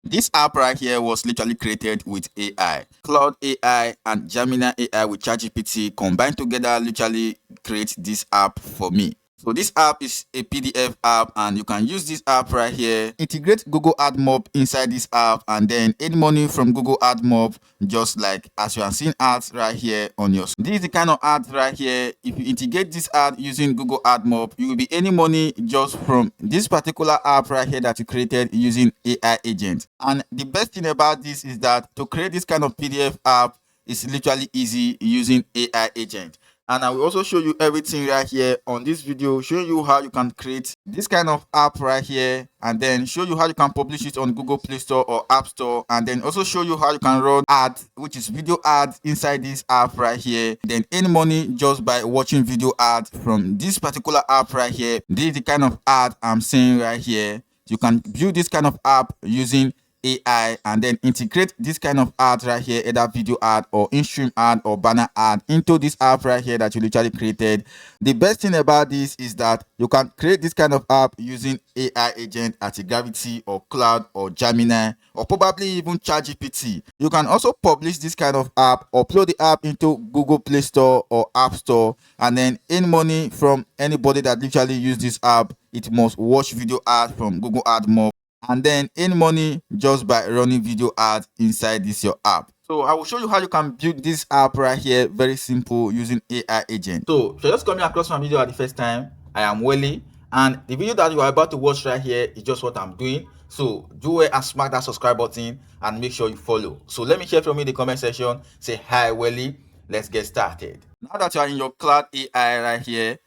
This app right here was literally created with AI. Cloud AI and Gemini AI with ChatGPT combined together literally create this app for me. So this app is a PDF app, and you can use this app right here. Integrate Google AdMob inside this app, and then earn money from Google AdMob, just like as you are seeing ads right here on your screen. This is the kind of ads right here. If you integrate this ad using Google AdMob, you will be earning money just from this particular app right here that you created using AI agent. And the best thing about this is that to create this kind of PDF app is literally easy using AI agent. And I will also show you everything right here on this video, showing you how you can create this kind of app right here, and then show you how you can publish it on Google Play Store or App Store, and then also show you how you can run ads, which is video ads inside this app right here, then earn money just by watching video ads from this particular app right here. This is the kind of ad I'm saying right here. You can build this kind of app using AI and then integrate this kind of ad right here, either video ad or in-stream ad or banner ad, into this app right here that you literally created. The best thing about this is that you can create this kind of app using AI agent, anitigravity or Cloud or Gemini or probably even ChatGPT. You can also publish this kind of app, upload the app into Google Play Store or App Store, and then earn money from anybody that literally use this app. It must watch video ads from Google AdMob, and then earn money just by running video ads inside this your app. So I will show you how you can build this app right here, very simple, using AI agent. So if you're just coming across my video at the first time, I am Welly, and the video that you are about to watch right here is just what I'm doing. So do it and smack that subscribe button and make sure you follow. So let me hear from you in the comment section. Say hi Welly, let's get started. Now that you are in your Cloud AI right here,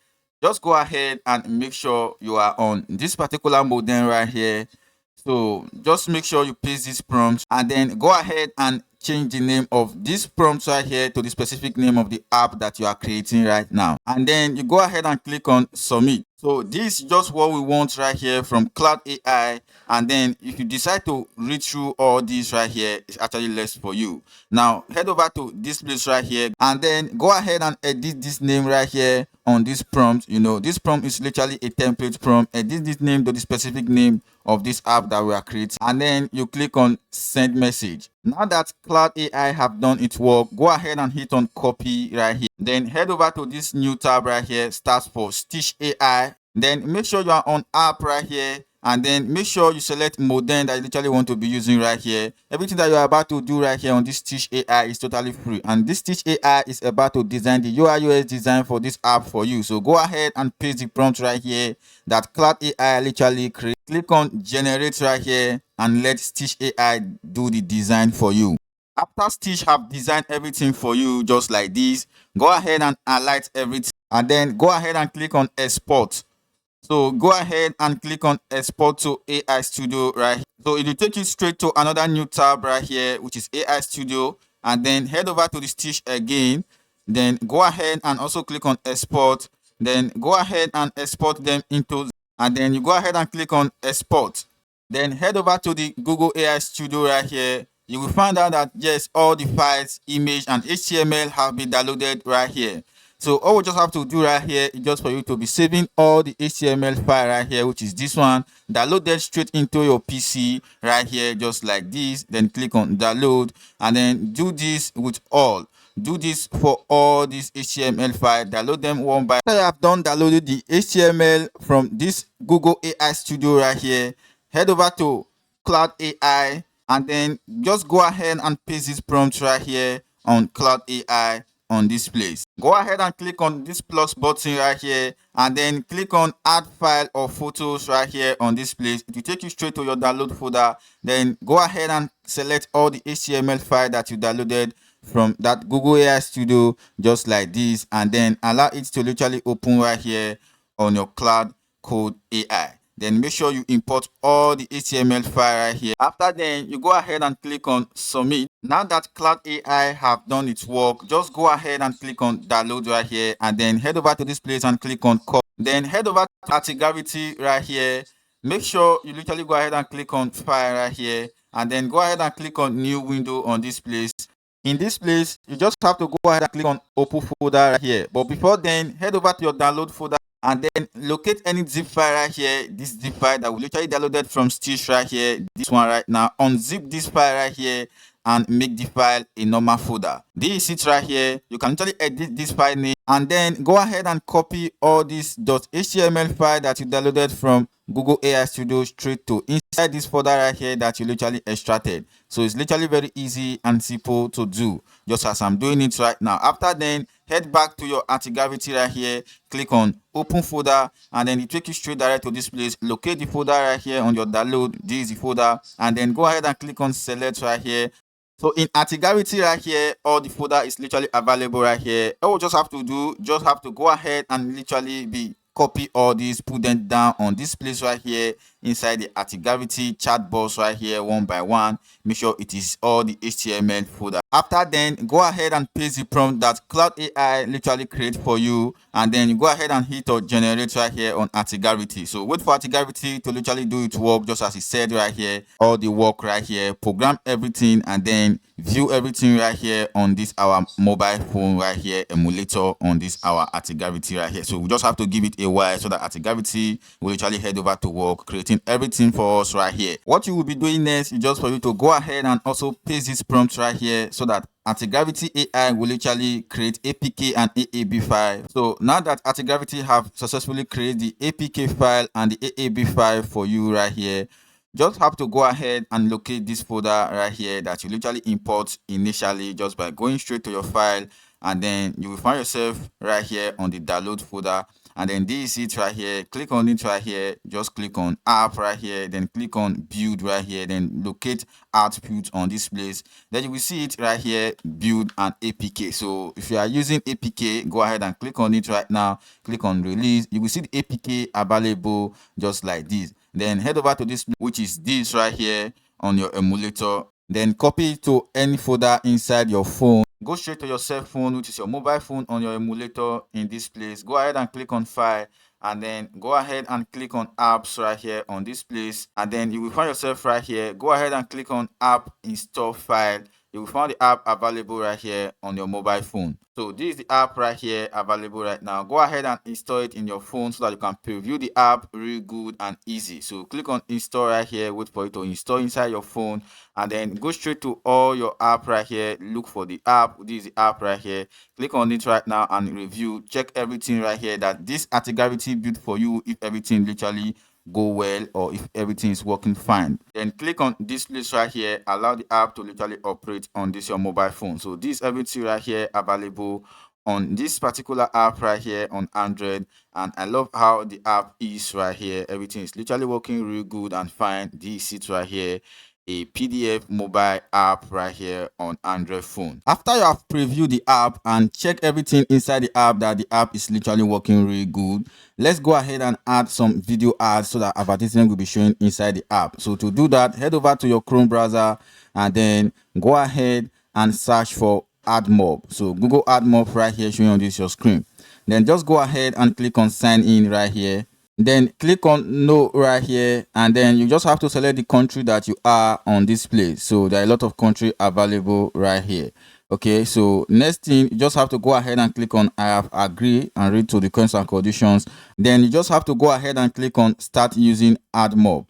just go ahead and make sure you are on this particular modem right here. So just make sure you paste this prompt, and then go ahead and change the name of this prompt right here to the specific name of the app that you are creating right now. And then you go ahead and click on submit. So this is just what we want right here from Cloud AI. And then if you decide to read through all these right here, it's actually less for you. Now head over to this place right here, and then go ahead and edit this name right here on this prompt. You know, this prompt is literally a template prompt. Edit this name to the specific name of this app that we are creating, and then you click on send message. Now that Cloud AI have done its work, go ahead and hit on copy right here. Then head over to this new tab right here, starts for Stitch AI. Then make sure you are on app right here, and then make sure you select modem that you literally want to be using right here. Everything that you are about to do right here on this Stitch AI is totally free, and this Stitch AI is about to design the UI UX design for this app for you. So go ahead and paste the prompt right here that Cloud AI literally create. Click on generate right here and let Stitch AI do the design for you. After Stitch have designed everything for you just like this, go ahead and highlight everything, and then go ahead and click on export. So go ahead and click on export to AI Studio right here. So it will take you straight to another new tab right here, which is AI Studio, and then head over to the Stitch again. Then go ahead and also click on export. Then go ahead and export them into, and then you go ahead and click on export. Then head over to the Google AI Studio right here. You will find out that yes, all the files, image and HTML have been downloaded right here. So all we just have to do right here is just for you to be saving all the HTML file right here, which is this one, downloaded straight into your PC right here, just like this. Then click on download, and then do this with all. Do this for all these HTML files, download them one by one. After you have done downloaded the HTML from this Google AI Studio right here, head over to Cloud AI, and then just go ahead and paste this prompt right here on Cloud AI on this place. Go ahead and click on this plus button right here, and then click on add file or photos right here on this place. It will take you straight to your download folder. Then go ahead and select all the HTML file that you downloaded from that Google AI Studio just like this, and then allow it to literally open right here on your Cloud Code AI. Then make sure you import all the HTML file right here. After then, you go ahead and click on submit. Now that Cloud AI have done its work, just go ahead and click on download right here, and then head over to this place and click on copy. Then head over to anitigravity right here. Make sure you literally go ahead and click on file right here, and then go ahead and click on new window on this place. In this place, you just have to go ahead and click on open folder right here. But before then, head over to your download folder and then locate any zip file right here. This zip file that we literally downloaded from Stitch right here, this one right now. Unzip this file right here and make the file a normal folder. This is it right here. You can literally edit this file name and then go ahead and copy all this .html file that you downloaded from Google AI Studio straight to inside this folder right here that you literally extracted. So it's literally very easy and simple to do, just as I'm doing it right now. After then, head back to your anti-gravity right here, click on open folder, and then it take you straight direct to this place. Locate the folder right here on your download. This is the folder, and then go ahead and click on select right here. So in anitigravity right here, all the folder is literally available right here. All we just have to do, just have to go ahead and literally copy all these, put them down on this place right here inside the anitigravity chat box right here one by one. Make sure it is all the HTML folder. After then, go ahead and paste the prompt that Cloud AI literally create for you, and then you go ahead and hit or generate right here on anitigravity. So wait for anitigravity to literally do its work, just as it said right here. All the work right here, program everything, and then view everything right here on this our mobile phone right here, emulator on this our anitigravity right here. So we just have to give it a while so that anitigravity will literally head over to work, creating everything for us right here. What you will be doing next is just for you to go ahead and also paste this prompt right here so that anitigravity AI will literally create APK and AAB file. So now that anitigravity have successfully created the APK file and the AAB file for you right here, just have to go ahead and locate this folder right here that you literally import initially just by going straight to your file, and then you will find yourself right here on the download folder. And then this is it right here. Click on it right here. Just click on app right here. Then click on build right here. Then locate output on this place. Then you will see it right here, build an APK. So if you are using APK, go ahead and click on it right now. Click on release. You will see the APK available just like this. Then head over to this, which is this right here on your emulator. Then copy it to any folder inside your phone. Go straight to your cell phone, which is your mobile phone, on your emulator in this place. Go ahead and click on file, and then go ahead and click on apps right here on this place, and then you will find yourself right here. Go ahead and click on app install file. You will find the app available right here on your mobile phone. So this is the app right here available right now. Go ahead and install it in your phone so that you can preview the app real good and easy. So click on install right here, wait for it to install inside your phone, and then go straight to all your app right here. Look for the app. This is the app right here. Click on it right now and review. Check everything right here that this anitigravity built for you, if everything literally go well or if everything is working fine. Then click on this place right here, allow the app to literally operate on this your mobile phone. So this everything right here available on this particular app right here on Android, and I love how the app is right here. Everything is literally working real good and fine. This is right here, a PDF mobile app right here on Android phone. After you have previewed the app and check everything inside the app that the app is literally working really good, let's go ahead and add some video ads so that advertisement will be showing inside the app. So to do that, head over to your Chrome browser and then go ahead and search for AdMob. So Google AdMob right here showing on this your screen. Then just go ahead and click on sign in right here. Then click on no right here, and then you just have to select the country that you are on this place. So there are a lot of country available right here. Okay, so next thing, you just have to go ahead and click on I have agreed and read to the terms and conditions. Then you just have to go ahead and click on start using AdMob.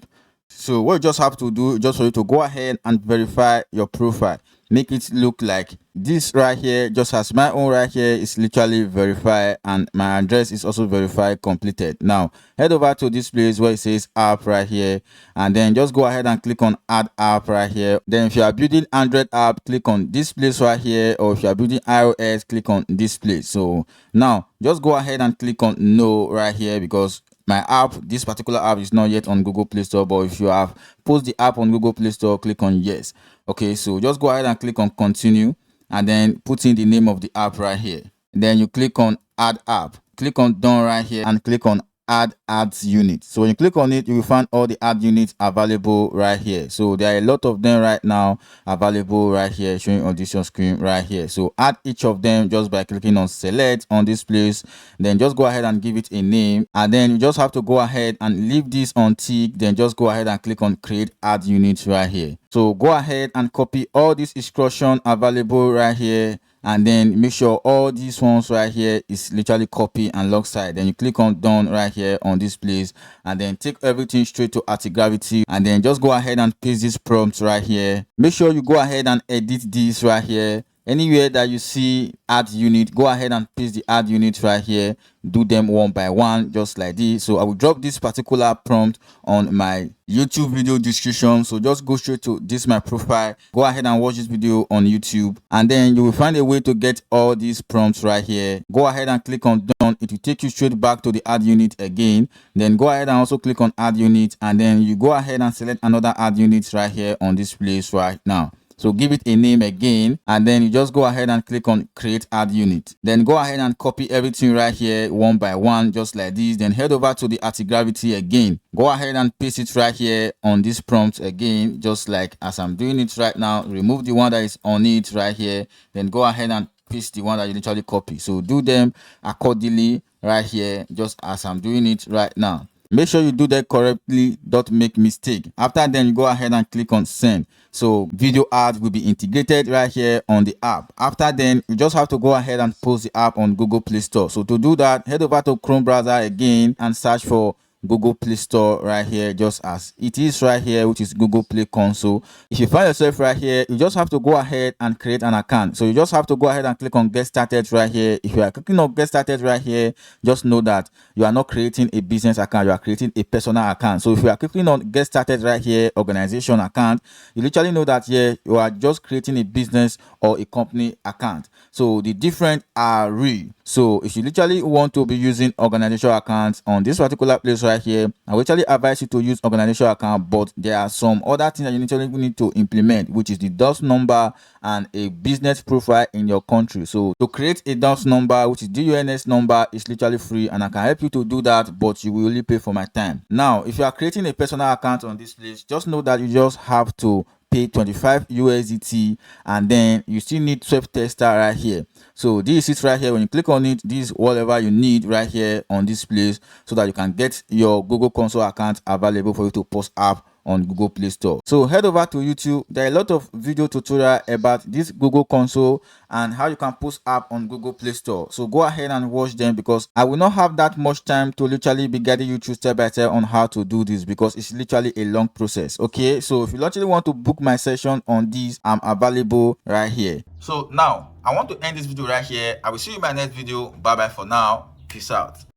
So what you just have to do, just for you to go ahead and verify your profile, make it look like this right here, just as my own right here is literally verified and my address is also verified completed. Now head over to this place where it says app right here, and then just go ahead and click on add app right here. Then if you are building Android app, click on this place right here, or if you are building iOS, click on this place. So now just go ahead and click on no right here, because my app, this particular app, is not yet on Google Play Store. But if you have posted the app on Google Play Store, click on yes. Okay, so just go ahead and click on continue, and then put in the name of the app right here. Then you click on add app, click on done right here, and click on add ads unit. So when you click on it, you will find all the ad units available right here. So there are a lot of them right now available right here, showing on this screen right here. So add each of them just by clicking on select on this place. Then just go ahead and give it a name, and then you just have to go ahead and leave this on tick. Then just go ahead and click on create ad units right here. So go ahead and copy all this instruction available right here and then make sure all these ones right here is literally copy and lock side. Then you click on done right here on this place, and then take everything straight to anitigravity, and then just go ahead and paste this prompt right here. Make sure you go ahead and edit this right here. Anywhere that you see add unit, go ahead and paste the add unit right here. Do them one by one, just like this. So I will drop this particular prompt on my YouTube video description, so just go straight to this my profile, go ahead and watch this video on YouTube, and then you will find a way to get all these prompts right here. Go ahead and click on done. It will take you straight back to the add unit again. Then go ahead and also click on add unit, and then you go ahead and select another add unit right here on this place right now. So give it a name again, and then you just go ahead and click on create add unit. Then go ahead and copy everything right here one by one, just like this. Then head over to the anitigravity again. Go ahead and paste it right here on this prompt again, just like as I'm doing it right now. Remove the one that is on it right here. Then go ahead and paste the one that you literally copy. So do them accordingly right here, just as I'm doing it right now. Make sure you do that correctly, don't make mistake. After then, you go ahead and click on send. So video ads will be integrated right here on the app. After then, you just have to go ahead and post the app on Google Play Store. So to do that, head over to Chrome browser again and search for Google Play Store right here, just as it is right here, which is Google Play Console. If you find yourself right here, you just have to go ahead and create an account. So you just have to go ahead and click on get started right here. If you are clicking on get started right here, just know that you are not creating a business account, you are creating a personal account. So if you are clicking on get started right here, organization account, you literally know that here you are just creating a business or a company account. So the different are real. So if you literally want to be using organizational accounts on this particular place right here, I will actually advise you to use organizational account, but there are some other things that you literally need to implement, which is the DOS number and a business profile in your country. So to create a DOS number, which is DUNS number, is literally free, and I can help you to do that, but you will only pay for my time. Now, if you are creating a personal account on this place, just know that you just have to pay 25 USDT, and then you still need 12 tester right here. So this is right here. When you click on it, this is whatever you need right here on this place, so that you can get your Google Console account available for you to post app on Google Play Store. So head over to YouTube. There are a lot of video tutorial about this Google Console and how you can post app on Google Play Store. So go ahead and watch them, because I will not have that much time to literally be guiding you through step by step on how to do this, because it's literally a long process. Okay, so if you literally want to book my session on this, I'm available right here. So now I want to end this video right here. I will see you in my next video. Bye bye for now. Peace out.